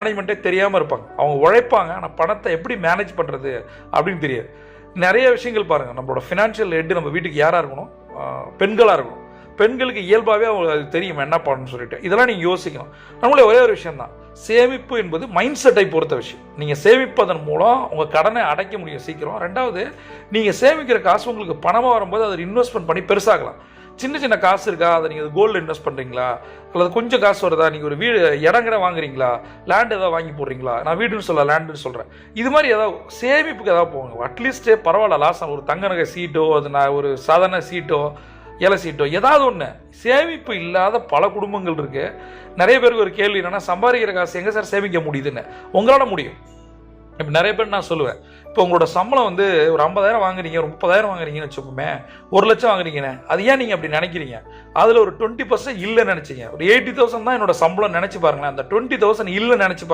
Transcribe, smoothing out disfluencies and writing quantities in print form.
மேனேஜ்மெண்ட்டே தெரியாமல் இருப்பாங்க. அவங்க உழைப்பாங்க, ஆனால் பணத்தை எப்படி மேனேஜ் பண்ணுறது அப்படின்னு தெரியாது. நிறைய விஷயங்கள் பாருங்கள், நம்மளோட ஃபினான்ஷியல் ஹெட் நம்ம வீட்டுக்கு யாராக இருக்கணும்? பெண்களாக இருக்கணும். பெண்களுக்கு இயல்பாகவே அவங்க அது தெரியும் என்ன பண்ணணும்னு சொல்லிட்டு. இதெல்லாம் நீங்கள் யோசிக்கணும். நம்மளே ஒரே ஒரு விஷயம் தான், சேமிப்பு என்பது மைண்ட் செட்டை பொறுத்த விஷயம். நீங்கள் சேமிப்பதன் மூலம் உங்கள் கடனை அடைக்க முடியும் சீக்கிரம். ரெண்டாவது, நீங்கள் சேமிக்கிற காசு உங்களுக்கு பணமாக வரும்போது அதை இன்வெஸ்ட்மெண்ட் பண்ணி பெருசாகலாம். சின்ன சின்ன காசு இருக்கா, அதை நீங்கள் கோல்டு இன்வெஸ்ட் பண்ணுறீங்களா, அல்லது கொஞ்சம் காசு வருதா, நீங்கள் ஒரு வீடு இடங்கிற வாங்குறீங்களா, லேண்ட் ஏதாவது வாங்கி போடுறீங்களா, நான் வீடுன்னு சொல்ல லேண்டுன்னு சொல்கிறேன். இது மாதிரி ஏதாவது சேமிப்புக்கு ஏதாவது போங்க. அட்லீஸ்ட்டே பரவாயில்ல, லாஸ்ட் ஒரு தங்க நகை சீட்டோ, அது நான் ஒரு சாதாரண சீட்டோ, இலை சீட்டோ, ஏதாவது ஒன்று. சேமிப்பு இல்லாத பல குடும்பங்கள் இருக்குது. நிறைய பேருக்கு ஒரு கேள்வி என்னென்னா, சம்பாதிக்கிற காசு எங்கே சார் சேமிக்க முடியுதுன்னு. உங்களால் முடியும். இப்போ நிறைய பேர் நான் சொல்லுவேன், இப்போ உங்களோட சம்பளம் வந்து ஒரு 50,000 வாங்குறீங்க, ஒரு 30,000 வாங்குறீங்கன்னு வச்சுக்கோமே, 1,00,000 வாங்குறீங்கன்னு. அது ஏன் நீங்கள் அப்படி நினைக்கிறீங்க? அதில் ஒரு 20% இல்லைன்னு நினச்சிங்க. ஒரு 80,000 தான் என்னோட சம்பளம் நினச்சி பாருங்களேன். அந்த 20,000 இல்லைன்னு நினச்சி